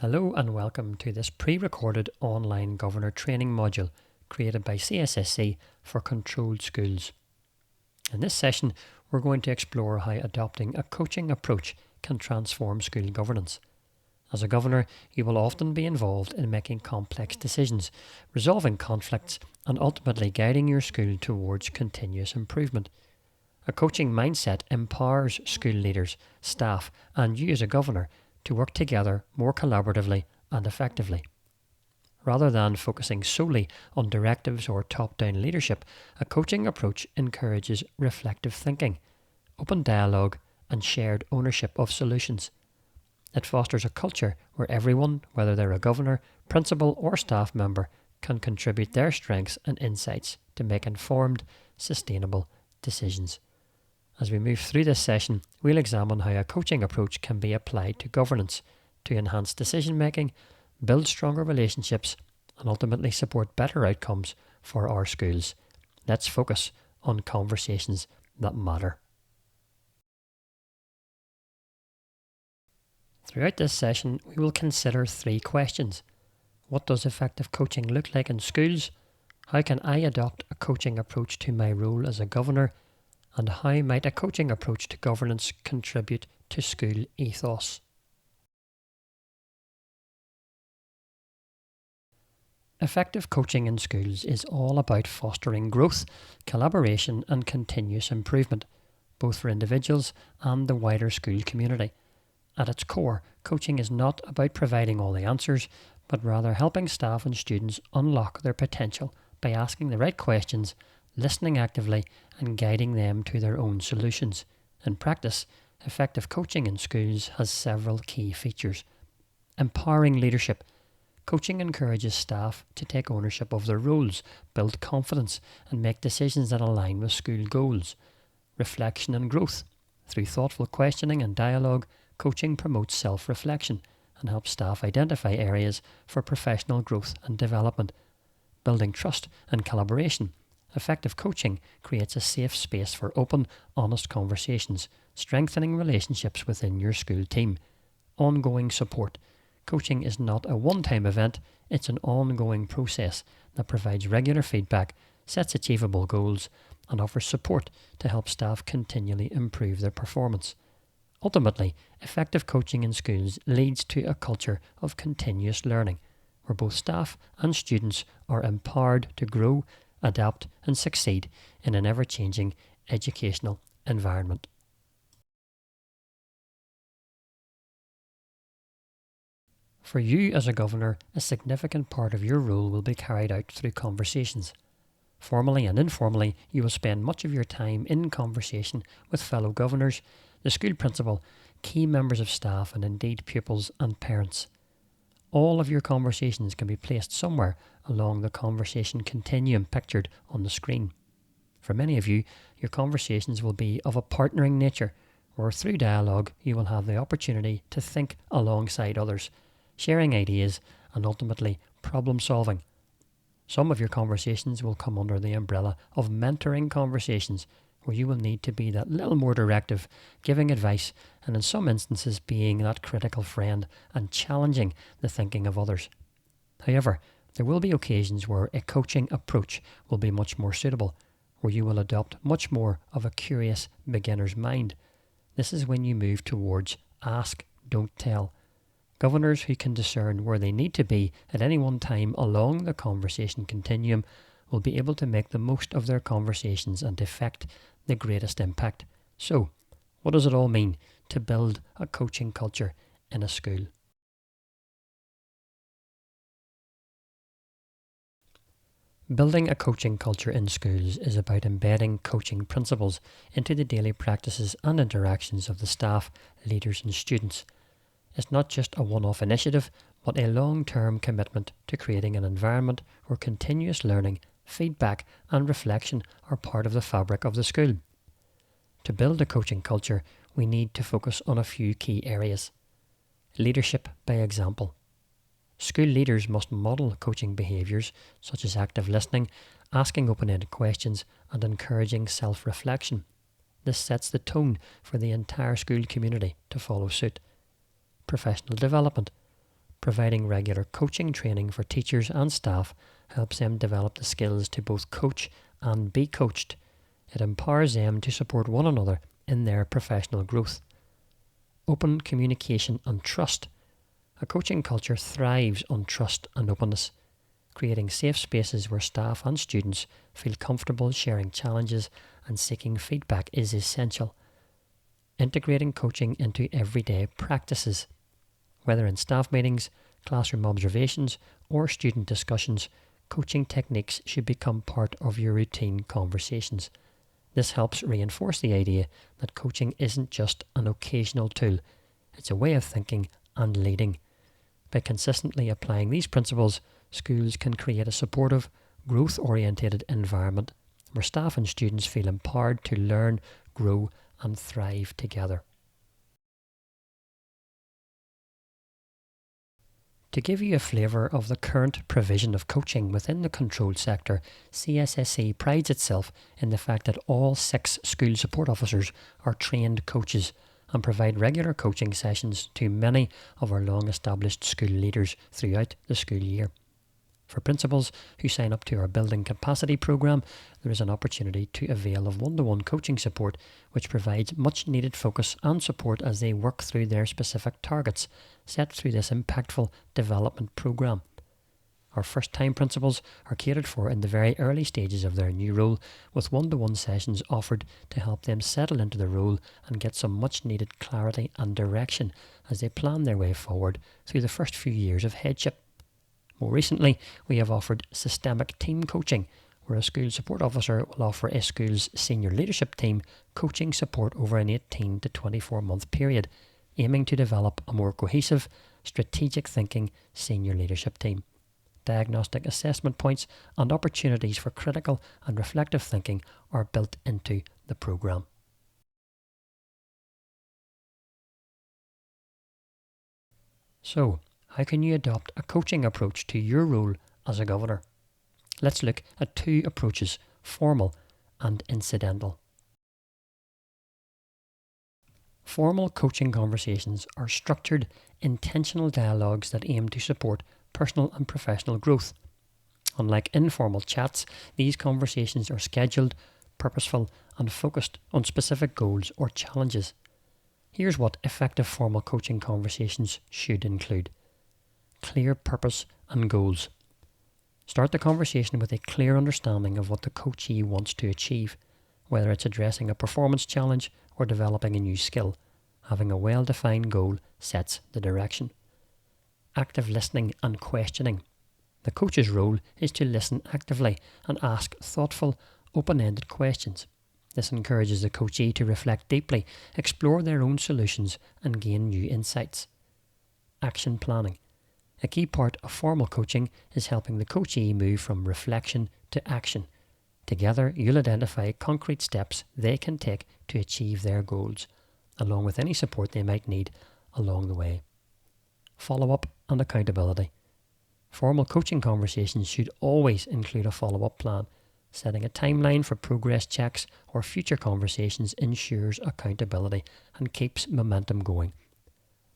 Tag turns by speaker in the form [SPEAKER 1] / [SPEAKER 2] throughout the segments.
[SPEAKER 1] Hello and welcome to this pre-recorded online governor training module created by CSSC for controlled schools. In this session, we're going to explore how adopting a coaching approach can transform school governance. As a governor, you will often be involved in making complex decisions, resolving conflicts, and ultimately guiding your school towards continuous improvement. A coaching mindset empowers school leaders, staff, and you as a governor to work together more collaboratively and effectively. Rather than focusing solely on directives or top-down leadership, a coaching approach encourages reflective thinking, open dialogue, and shared ownership of solutions. It fosters a culture where everyone, whether they're a governor, principal, or staff member, can contribute their strengths and insights to make informed, sustainable decisions. As we move through this session, we'll examine how a coaching approach can be applied to governance to enhance decision making, build stronger relationships, and ultimately support better outcomes for our schools. Let's focus on conversations that matter. Throughout this session, we will consider 3 questions. What does effective coaching look like in schools? How can I adopt a coaching approach to my role as a governor? And how might a coaching approach to governance contribute to school ethos? Effective coaching in schools is all about fostering growth, collaboration, and continuous improvement, both for individuals and the wider school community. At its core, coaching is not about providing all the answers, but rather helping staff and students unlock their potential by asking the right questions, listening actively, and guiding them to their own solutions. In practice, effective coaching in schools has several key features. Empowering leadership. Coaching encourages staff to take ownership of their roles, build confidence, and make decisions that align with school goals. Reflection and growth. Through thoughtful questioning and dialogue, coaching promotes self-reflection and helps staff identify areas for professional growth and development. Building trust and collaboration. Effective coaching creates a safe space for open, honest conversations, strengthening relationships within your school team. Ongoing support. Coaching is not a one-time event, it's an ongoing process that provides regular feedback, sets achievable goals, and offers support to help staff continually improve their performance. Ultimately, effective coaching in schools leads to a culture of continuous learning, where both staff and students are empowered to grow, adapt, and succeed in an ever-changing educational environment. For you as a governor, a significant part of your role will be carried out through conversations. Formally and informally, you will spend much of your time in conversation with fellow governors, the school principal, key members of staff, and indeed pupils and parents. All of your conversations can be placed somewhere along the conversation continuum pictured on the screen. For many of you, your conversations will be of a partnering nature, where through dialogue you will have the opportunity to think alongside others, sharing ideas and ultimately problem solving. Some of your conversations will come under the umbrella of mentoring conversations, where you will need to be that little more directive, giving advice, and in some instances being that critical friend and challenging the thinking of others. However, there will be occasions where a coaching approach will be much more suitable, where you will adopt much more of a curious beginner's mind. This is when you move towards ask, don't tell. Governors who can discern where they need to be at any one time along the conversation continuum will be able to make the most of their conversations and effect the greatest impact. So, what does it all mean to build a coaching culture in a school? Building a coaching culture in schools is about embedding coaching principles into the daily practices and interactions of the staff, leaders, and students. It's not just a one-off initiative, but a long-term commitment to creating an environment where continuous learning, feedback, and reflection are part of the fabric of the school. To build a coaching culture, we need to focus on a few key areas. Leadership by example. School leaders must model coaching behaviours such as active listening, asking open-ended questions, and encouraging self-reflection. This sets the tone for the entire school community to follow suit. Professional development. Providing regular coaching training for teachers and staff helps them develop the skills to both coach and be coached. It empowers them to support one another in their professional growth. Open communication and trust. A coaching culture thrives on trust and openness. Creating safe spaces where staff and students feel comfortable sharing challenges and seeking feedback is essential. Integrating coaching into everyday practices. Whether in staff meetings, classroom observations, or student discussions, coaching techniques should become part of your routine conversations. This helps reinforce the idea that coaching isn't just an occasional tool, it's a way of thinking and leading. By consistently applying these principles, schools can create a supportive, growth-oriented environment where staff and students feel empowered to learn, grow, and thrive together. To give you a flavour of the current provision of coaching within the controlled sector, CSSC prides itself in the fact that all 6 school support officers are trained coaches and provide regular coaching sessions to many of our long-established school leaders throughout the school year. For principals who sign up to our Building Capacity programme, there is an opportunity to avail of one-to-one coaching support, which provides much needed focus and support as they work through their specific targets set through this impactful development programme. Our first-time principals are catered for in the very early stages of their new role, with one-to-one sessions offered to help them settle into the role and get some much-needed clarity and direction as they plan their way forward through the first few years of headship. More recently, we have offered systemic team coaching, where a school support officer will offer a school's senior leadership team coaching support over an 18 to 24 month period, aiming to develop a more cohesive, strategic thinking senior leadership team. Diagnostic assessment points and opportunities for critical and reflective thinking are built into the programme. So, how can you adopt a coaching approach to your role as a governor? Let's look at 2 approaches, formal and incidental. Formal coaching conversations are structured, intentional dialogues that aim to support personal and professional growth. Unlike informal chats, these conversations are scheduled, purposeful, and focused on specific goals or challenges. Here's what effective formal coaching conversations should include. Clear purpose and goals. Start the conversation with a clear understanding of what the coachee wants to achieve, whether it's addressing a performance challenge or developing a new skill. Having a well-defined goal sets the direction. Active listening and questioning. The coach's role is to listen actively and ask thoughtful, open-ended questions. This encourages the coachee to reflect deeply, explore their own solutions, and gain new insights. Action planning. A key part of formal coaching is helping the coachee move from reflection to action. Together, you'll identify concrete steps they can take to achieve their goals, along with any support they might need along the way. Follow-up and accountability. Formal coaching conversations should always include a follow-up plan. Setting a timeline for progress checks or future conversations ensures accountability and keeps momentum going.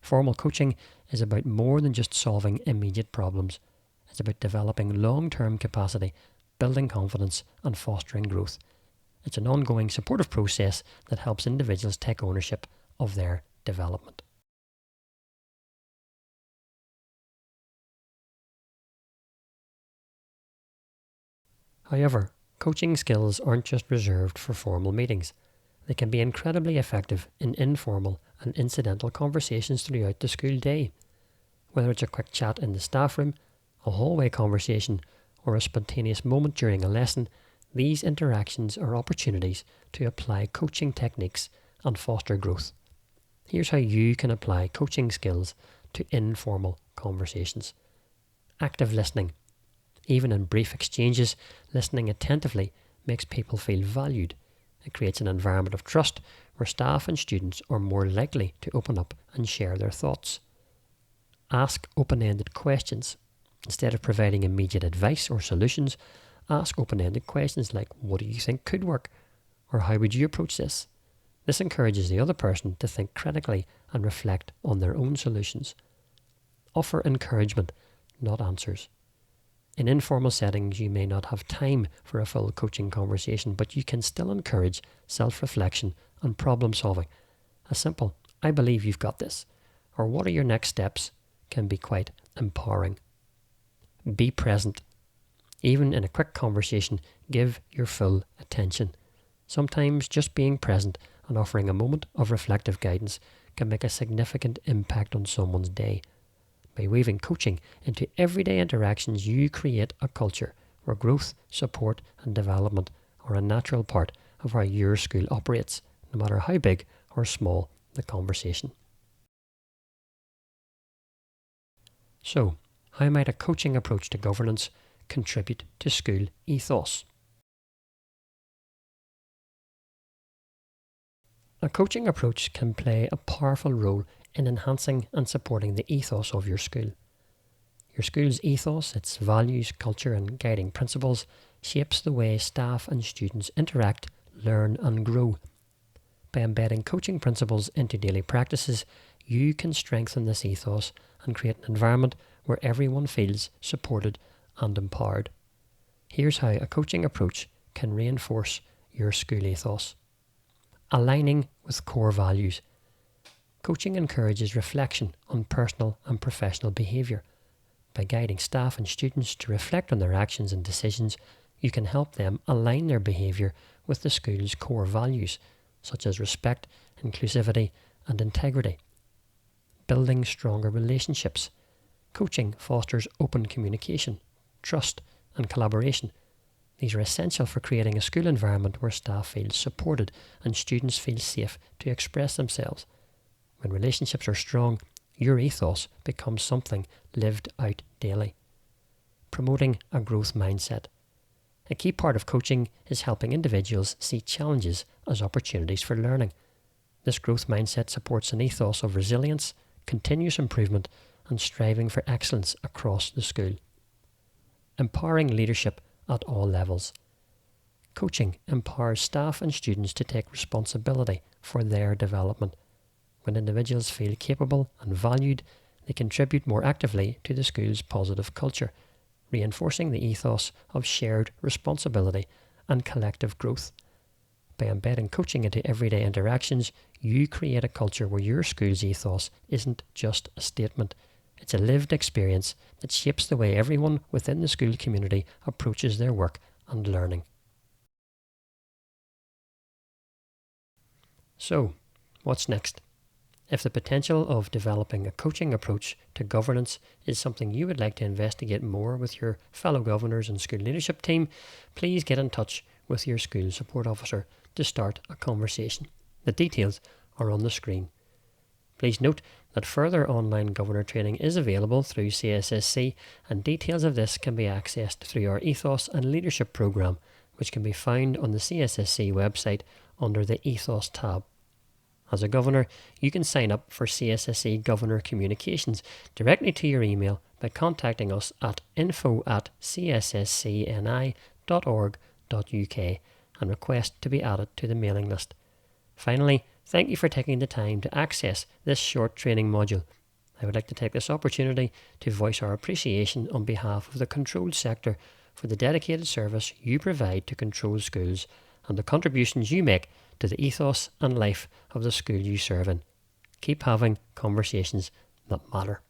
[SPEAKER 1] Formal coaching is about more than just solving immediate problems. It's about developing long-term capacity, building confidence, and fostering growth. It's an ongoing supportive process that helps individuals take ownership of their development. However, coaching skills aren't just reserved for formal meetings. They can be incredibly effective in informal and incidental conversations throughout the school day. Whether it's a quick chat in the staff room, a hallway conversation, or a spontaneous moment during a lesson, these interactions are opportunities to apply coaching techniques and foster growth. Here's how you can apply coaching skills to informal conversations. Active listening. Even in brief exchanges, listening attentively makes people feel valued. It creates an environment of trust where staff and students are more likely to open up and share their thoughts. Ask open-ended questions. Instead of providing immediate advice or solutions, ask open-ended questions like, what do you think could work? Or how would you approach this? This encourages the other person to think critically and reflect on their own solutions. Offer encouragement, not answers. In informal settings, you may not have time for a full coaching conversation, but you can still encourage self-reflection and problem solving. A simple, "I believe you've got this," or "What are your next steps?" can be quite empowering. Be present. Even in a quick conversation, give your full attention. Sometimes just being present and offering a moment of reflective guidance can make a significant impact on someone's day. By weaving coaching into everyday interactions, you create a culture where growth, support and development are a natural part of how your school operates, no matter how big or small the conversation. So, how might a coaching approach to governance contribute to school ethos? A coaching approach can play a powerful role in enhancing and supporting the ethos of your school. Your school's ethos, its values, culture and guiding principles, shapes the way staff and students interact, learn and grow. By embedding coaching principles into daily practices, you can strengthen this ethos and create an environment where everyone feels supported and empowered. Here's how a coaching approach can reinforce your school ethos. Aligning with core values. Coaching encourages reflection on personal and professional behaviour. By guiding staff and students to reflect on their actions and decisions, you can help them align their behaviour with the school's core values, such as respect, inclusivity and integrity. Building stronger relationships. Coaching fosters open communication, trust and collaboration. These are essential for creating a school environment where staff feel supported and students feel safe to express themselves. When relationships are strong, your ethos becomes something lived out daily. Promoting a growth mindset. A key part of coaching is helping individuals see challenges as opportunities for learning. This growth mindset supports an ethos of resilience, continuous improvement, and striving for excellence across the school. Empowering leadership at all levels. Coaching empowers staff and students to take responsibility for their development. When individuals feel capable and valued, they contribute more actively to the school's positive culture, reinforcing the ethos of shared responsibility and collective growth. By embedding coaching into everyday interactions, you create a culture where your school's ethos isn't just a statement. It's a lived experience that shapes the way everyone within the school community approaches their work and learning. So, what's next? If the potential of developing a coaching approach to governance is something you would like to investigate more with your fellow governors and school leadership team, please get in touch with your school support officer to start a conversation. The details are on the screen. Please note that further online governor training is available through CSSC, and details of this can be accessed through our Ethos and Leadership programme, which can be found on the CSSC website under the Ethos tab. As a governor, you can sign up for CSSC Governor Communications directly to your email by contacting us at info@cssscni.org.uk and request to be added to the mailing list. Finally, thank you for taking the time to access this short training module. I would like to take this opportunity to voice our appreciation on behalf of the controlled sector for the dedicated service you provide to controlled schools and the contributions you make to the ethos and life of the school you serve in. Keep having conversations that matter.